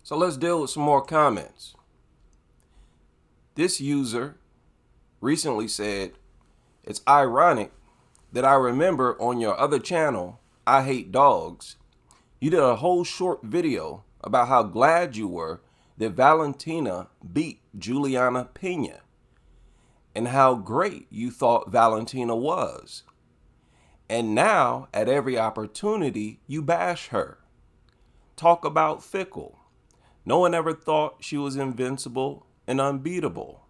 So let's deal with some more comments. This user recently said, "It's ironic that I remember on your other channel, I Hate Dogs, you did a whole short video about how glad you were that Valentina beat Juliana Pena and how great you thought Valentina was. And now, at every opportunity, you bash her. Talk about fickle. No one ever thought she was invincible and unbeatable.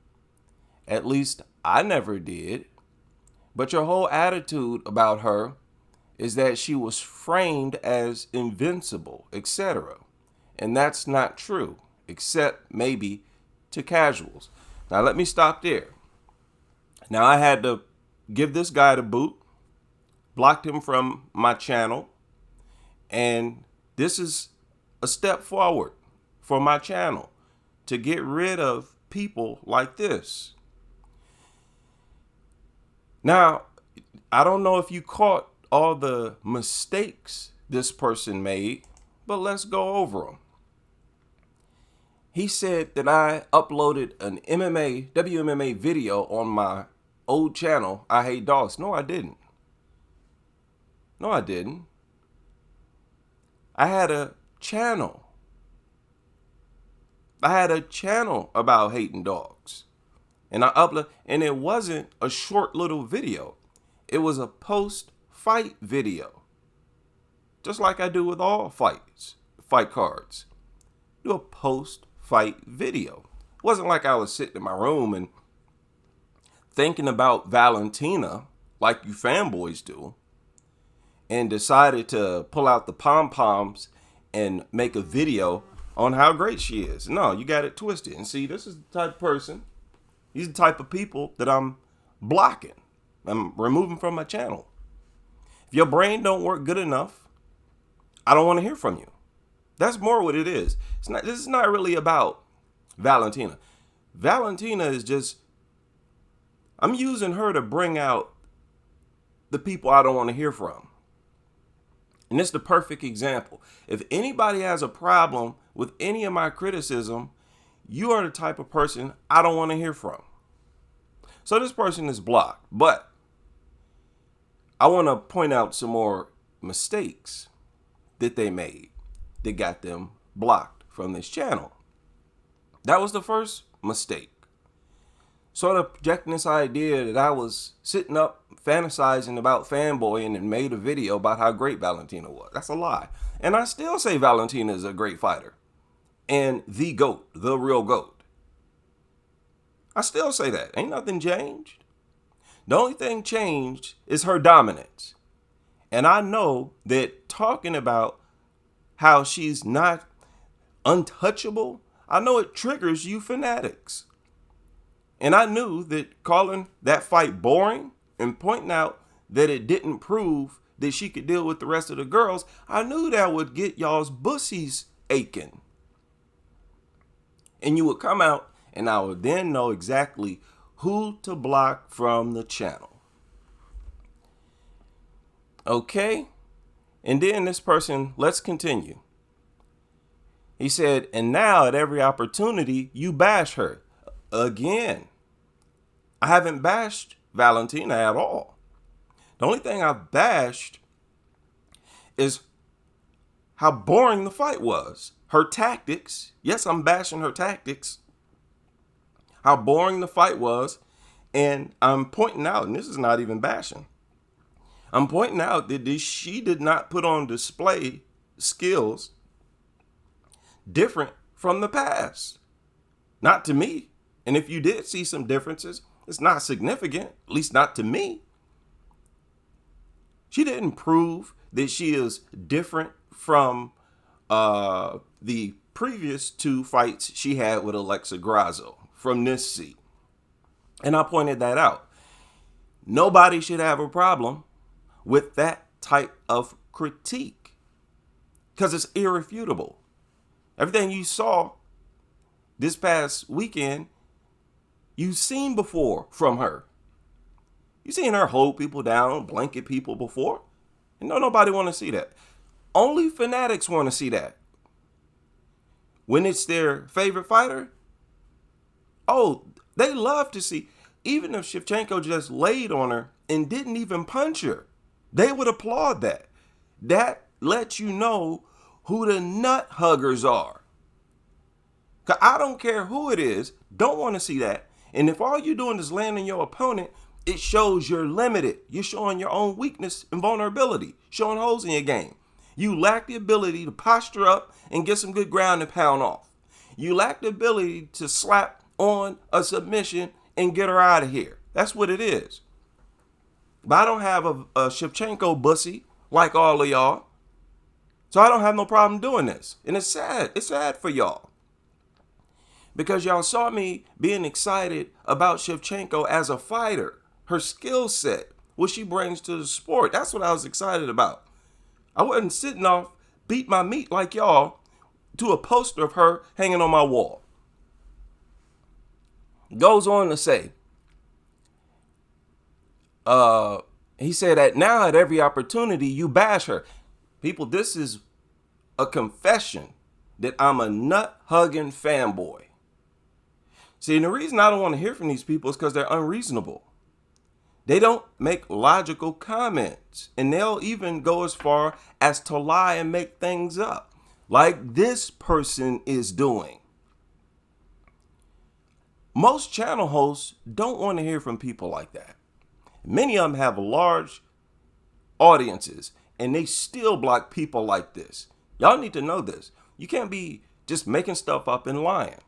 At least I never did. But your whole attitude about her is that she was framed as invincible, etc. And that's not true, except maybe to casuals." Now let me stop there. Now I had to give this guy the boot, blocked him from my channel, and this is a step forward for my channel to get rid of people like this. Now, I don't know if you caught all the mistakes this person made, but let's go over them. He said that I uploaded an WMMA video on my old channel, I Hate Dogs. No, I didn't. I had a channel. About hating dogs. And and it wasn't a short little video. It was a post-fight video. Just like I do with all fight cards. Do a post-fight video. It wasn't like I was sitting in my room and thinking about Valentina like you fanboys do and decided to pull out the pom-poms and make a video on how great she is. No, you got it twisted. And see, this is the type of person, these are the type of people that I'm blocking. I'm removing from my channel. If your brain don't work good enough, I don't want to hear from you. That's more what it is. This is not really about Valentina. Valentina is just, I'm using her to bring out the people I don't want to hear from. And it's the perfect example. If anybody has a problem with any of my criticism, you are the type of person I don't want to hear from. So this person is blocked, but I want to point out some more mistakes that they made that got them blocked from this channel. That was the first mistake. Sort of projecting this idea that I was sitting up fantasizing about fanboying and made a video about how great Valentina was. That's a lie. And I still say Valentina is a great fighter and the GOAT, the real GOAT. I still say that. Ain't nothing changed. The only thing changed is her dominance. And I know that talking about how she's not untouchable, I know it triggers you fanatics. And I knew that calling that fight boring and pointing out that it didn't prove that she could deal with the rest of the girls, I knew that would get y'all's bussies aching. And you would come out and I would then know exactly who to block from the channel. Okay? And then this person, let's continue. He said, "And now at every opportunity, you bash her." Again, I haven't bashed Valentina at all. The only thing I've bashed is how boring the fight was. Her tactics. Yes, I'm bashing her tactics. How boring the fight was. And I'm pointing out, and this is not even bashing, I'm pointing out that she did not put on display skills different from the past. Not to me. And if you did see some differences, it's not significant, at least not to me. She didn't prove that she is different from the previous two fights she had with Alexa Grasso from this seat. And I pointed that out. Nobody should have a problem with that type of critique because it's irrefutable. Everything you saw this past weekend, you've seen before from her. You've seen her hold people down, blanket people before. And nobody want to see that. Only fanatics want to see that. when it's their favorite fighter, oh, they love to see. Even if Shevchenko just laid on her and didn't even punch her, they would applaud that. That lets you know who the nut huggers are. Cause I don't care who it is, don't want to see that. And if all you're doing is landing your opponent, it shows you're limited. You're showing your own weakness and vulnerability, showing holes in your game. You lack the ability to posture up and get some good ground and pound off. You lack the ability to slap on a submission and get her out of here. That's what it is. But I don't have a Shevchenko bussy like all of y'all. So I don't have no problem doing this. And it's sad. It's sad for y'all. Because y'all saw me being excited about Shevchenko as a fighter, her skill set, what she brings to the sport. That's what I was excited about. I wasn't sitting off, beat my meat like y'all to a poster of her hanging on my wall. Goes on to say, he said that now at every opportunity you bash her. People, this is a confession that I'm a nut-hugging fanboy. See, and the reason I don't want to hear from these people is because they're unreasonable. They don't make logical comments, and they'll even go as far as to lie and make things up, like this person is doing. Most channel hosts don't want to hear from people like that. Many of them have large audiences, and they still block people like this. Y'all need to know this. You can't be just making stuff up and lying.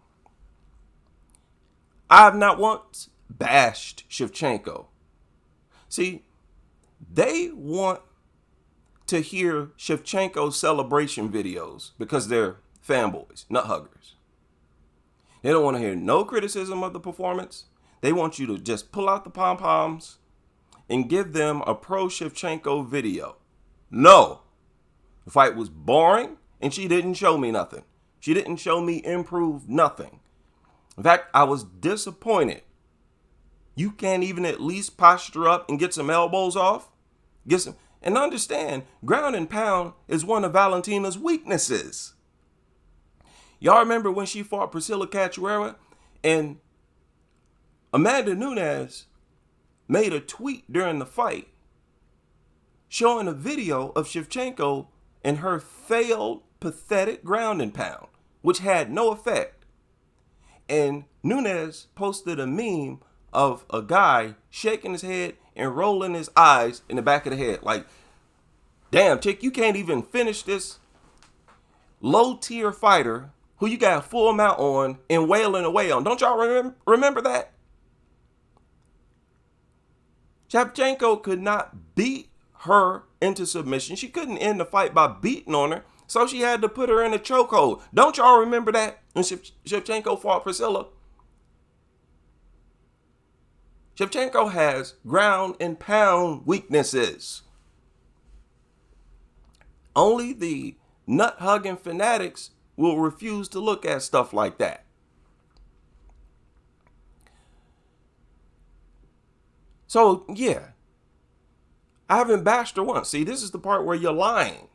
I have not once bashed Shevchenko. See, they want to hear Shevchenko celebration videos because they're fanboys, nut huggers. They don't want to hear no criticism of the performance. They want you to just pull out the pom-poms and give them a pro Shevchenko video. No, the fight was boring and she didn't show me nothing. She didn't show me improve nothing. In fact, I was disappointed. You can't even at least posture up and get some elbows off? And understand, ground and pound is one of Valentina's weaknesses. Y'all remember when she fought Priscilla Cachoeira and Amanda Nunes made a tweet during the fight showing a video of Shevchenko and her failed, pathetic ground and pound, which had no effect. And Nunes posted a meme of a guy shaking his head and rolling his eyes in the back of the head. Like, damn, chick, you can't even finish this low-tier fighter who you got full mount on and wailing away on. Don't y'all remember that? Shevchenko could not beat her into submission. She couldn't end the fight by beating on her, so she had to put her in a chokehold. Don't y'all remember that when Shevchenko fought Priscilla? Shevchenko has ground and pound weaknesses. Only the nut-hugging fanatics will refuse to look at stuff like that. So, yeah, I haven't bashed her once. See, this is the part where you're lying.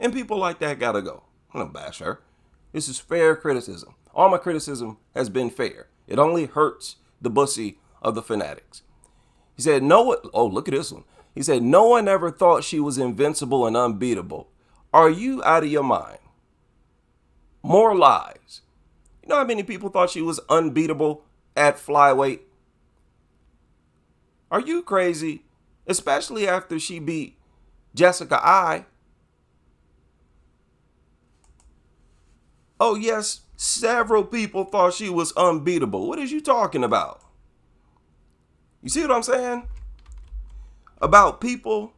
And people like that gotta go. I'm gonna bash her. This is fair criticism. All my criticism has been fair. It only hurts the bussy of the fanatics. He said, look at this one. He said, no one ever thought she was invincible and unbeatable. Are you out of your mind? More lies. You know how many people thought she was unbeatable at flyweight? Are you crazy? Especially after she beat Jessica I. Oh, yes, several people thought she was unbeatable. What is you talking about? You see what I'm saying? About people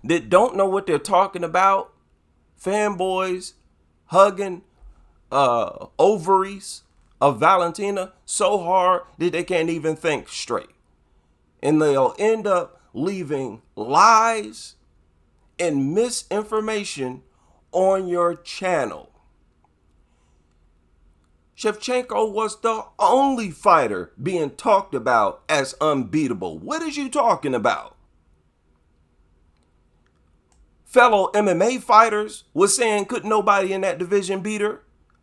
that don't know what they're talking about. Fanboys hugging ovaries of Valentina so hard that they can't even think straight. And they'll end up leaving lies and misinformation on your channel. Shevchenko was the only fighter being talked about as unbeatable. What is you talking about? Fellow MMA fighters was saying couldn't nobody in that division beat her.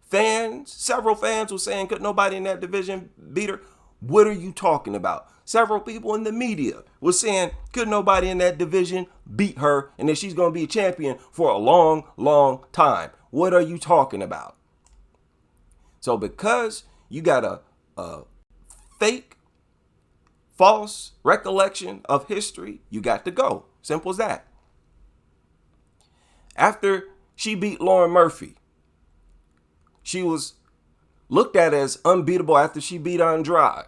Fans, several fans were saying could nobody in that division beat her. What are you talking about? Several people in the media were saying could nobody in that division beat her and that she's going to be a champion for a long, long time. What are you talking about? So because you got a fake, false recollection of history, you got to go. Simple as that. After she beat Lauren Murphy, she was looked at as unbeatable after she beat Andrade.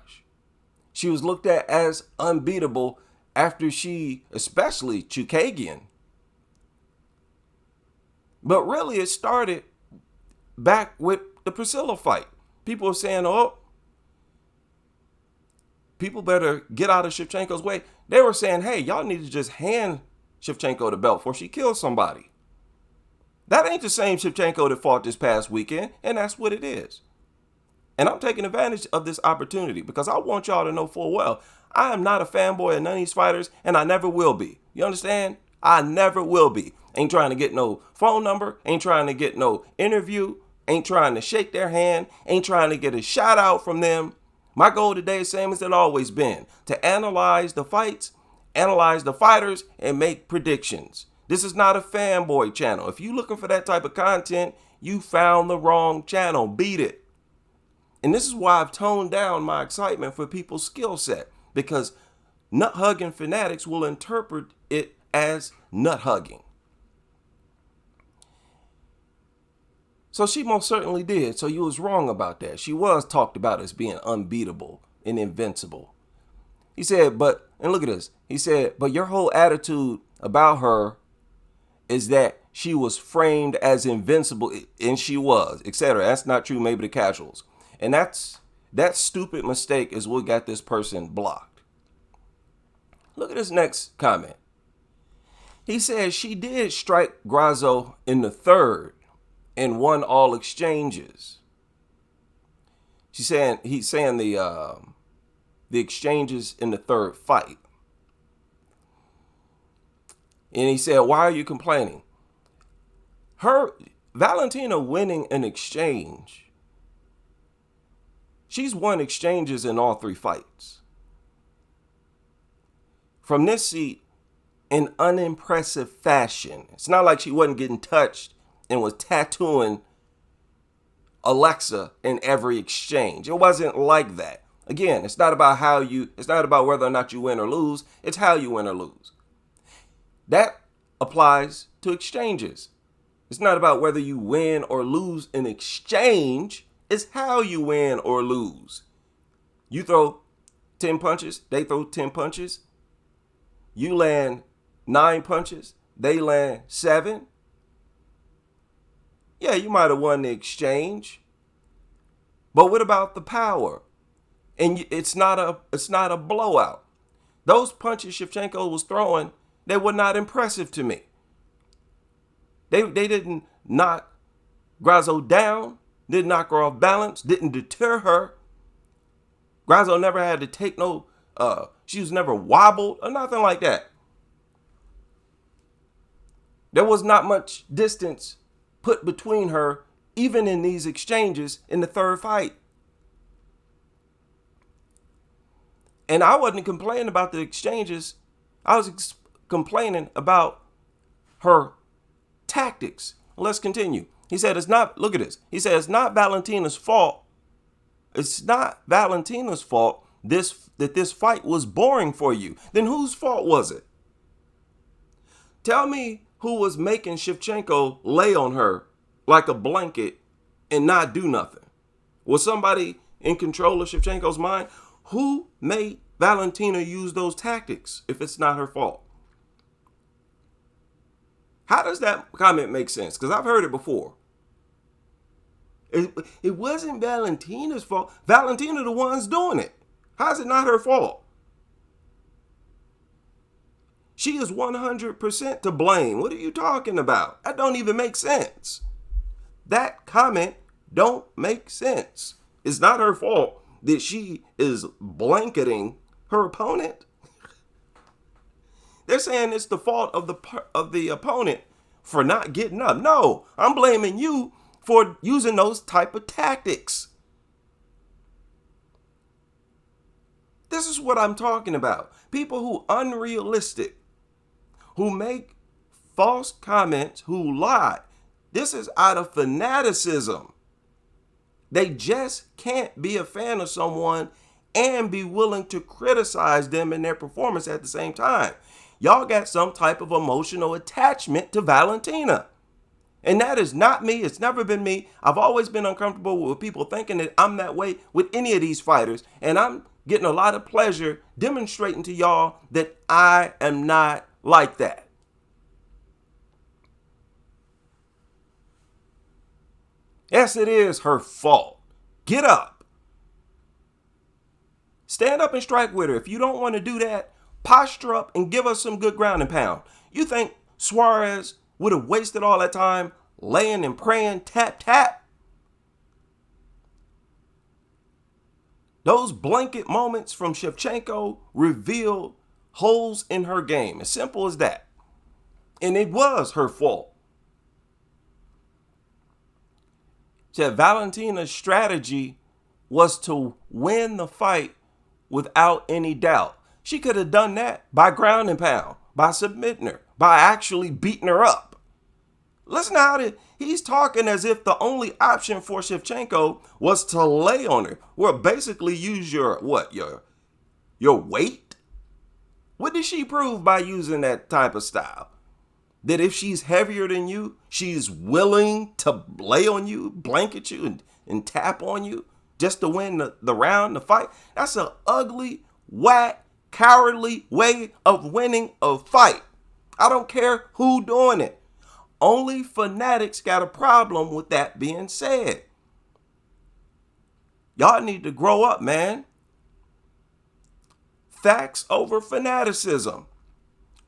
She was looked at as unbeatable after she, especially Chukagian. But really, it started back with the Priscilla fight. People were saying, oh, people better get out of Shevchenko's way. They were saying, hey, y'all need to just hand Shevchenko the belt before she kills somebody. That ain't the same Shevchenko that fought this past weekend, and that's what it is. And I'm taking advantage of this opportunity because I want y'all to know full well, I am not a fanboy of none of these fighters, and I never will be. You understand? I never will be. Ain't trying to get no phone number, ain't trying to get no interview, ain't trying to shake their hand, ain't trying to get a shout out from them. My goal today is same as it always been, to analyze the fights, analyze the fighters, and make predictions. This is not a fanboy channel. If you're looking for that type of content, you found the wrong channel. Beat it. And this is why I've toned down my excitement for people's skill set, because nut hugging fanatics will interpret it as nut hugging. So she most certainly did. So you was wrong about that. She was talked about as being unbeatable and invincible. He said, and look at this. He said, but your whole attitude about her is that she was framed as invincible, and she was, etc. That's not true, maybe the casuals. And that stupid mistake is what got this person blocked. Look at this next comment. He says she did strike Grasso in the third and won all exchanges. He's saying the exchanges in the third fight. And he said, why are you complaining? Valentina winning an exchange. She's won exchanges in all three fights. From this seat, in unimpressive fashion. It's not like she wasn't getting touched and was tattooing Alexa in every exchange. It wasn't like that. Again, it's not about whether or not you win or lose. It's how you win or lose. That applies to exchanges. It's not about whether you win or lose an exchange. It's how you win or lose. You throw 10 punches, they throw 10 punches. You land 9 punches, they land 7. Yeah, you might have won the exchange. But what about the power? And it's not a blowout. Those punches Shevchenko was throwing, they were not impressive to me. They didn't knock Grasso down, didn't knock her off balance, didn't deter her. Grasso never had to take she was never wobbled or nothing like that. There was not much distance put between her, even in these exchanges in the third fight. And I wasn't complaining about the exchanges. I was complaining about her tactics. Let's continue. He said, look at this. He said, it's not Valentina's fault. It's not Valentina's fault that this fight was boring for you. Then whose fault was it? Tell me who was making Shevchenko lay on her like a blanket and not do nothing. Was somebody in control of Shevchenko's mind? Who made Valentina use those tactics if it's not her fault? How does that comment make sense? Because I've heard it before. It wasn't Valentina's fault. Valentina the one's doing it. How's it not her fault? She is 100% to blame. What are you talking about? That don't even make sense. That comment don't make sense. It's not her fault that she is blanketing her opponent. They're saying it's the fault of the opponent for not getting up. No, I'm blaming you for using those type of tactics. This is what I'm talking about. People who unrealistic, who make false comments, who lie. This is out of fanaticism. They just can't be a fan of someone and be willing to criticize them in their performance at the same time. Y'all got some type of emotional attachment to Valentina. And that is not me. It's never been me. I've always been uncomfortable with people thinking that I'm that way with any of these fighters. And I'm getting a lot of pleasure demonstrating to y'all that I am not like that. Yes, it is her fault. Get up. Stand up and strike with her. If you don't want to do that, posture up and give us some good ground and pound. You think Suarez would have wasted all that time laying and praying, tap, tap? Those blanket moments from Shevchenko revealed holes in her game. As simple as that. And it was her fault. Said Valentina's strategy was to win the fight without any doubt. She could have done that by ground and pound, by submitting her, by actually beating her up. Listen to how he's talking as if the only option for Shevchenko was to lay on her. Well, basically use your weight? What did she prove by using that type of style? That if she's heavier than you, she's willing to lay on you, blanket you, and tap on you just to win the round, the fight? That's an ugly, whack, cowardly way of winning a fight. I don't care who doing it. Only fanatics got a problem with that being said. Y'all need to grow up, man. Facts over fanaticism.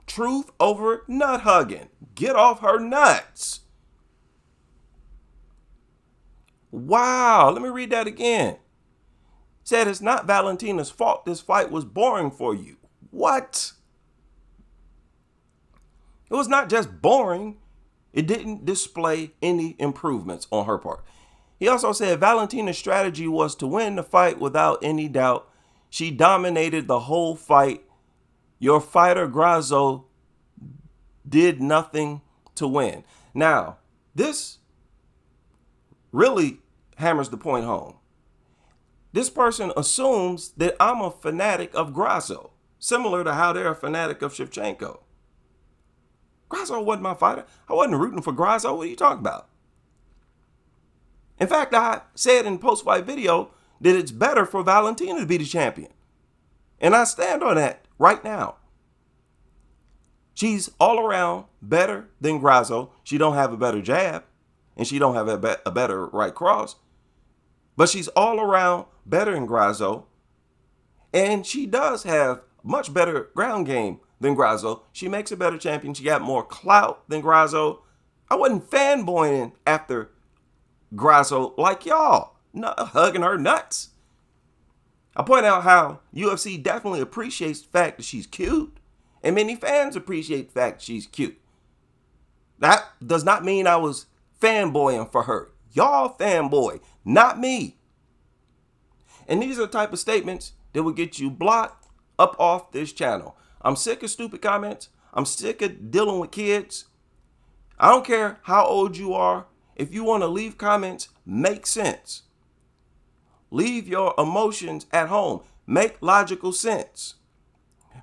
Truth over nut hugging. Get off her nuts. Wow, let me read that again. Said it's not Valentina's fault this fight was boring for you. What? It was not just boring. It didn't display any improvements on her part. He also said Valentina's strategy was to win the fight without any doubt. She dominated the whole fight. Your fighter, Grasso, did nothing to win. Now, this really hammers the point home. This person assumes that I'm a fanatic of Grasso, similar to how they're a fanatic of Shevchenko. Grasso wasn't my fighter. I wasn't rooting for Grasso. What are you talking about? In fact, I said in post-fight video that it's better for Valentina to be the champion. And I stand on that right now. She's all around better than Grasso. She don't have a better jab, and she don't have a better right cross. But she's all around better than Grasso. And she does have much better ground game than Grasso. She makes a better champion. She got more clout than Grasso. I wasn't fanboying after Grasso like y'all, hugging her nuts. I point out how UFC definitely appreciates the fact that she's cute. And many fans appreciate the fact that she's cute. That does not mean I was fanboying for her. Y'all fanboy, not me. And these are the type of statements that will get you blocked up off this channel. I'm sick of stupid comments. I'm sick of dealing with kids. I don't care how old you are. If you want to leave comments, make sense. Leave your emotions at home. Make logical sense.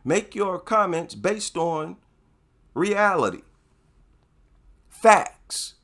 Make your comments based on reality. Facts.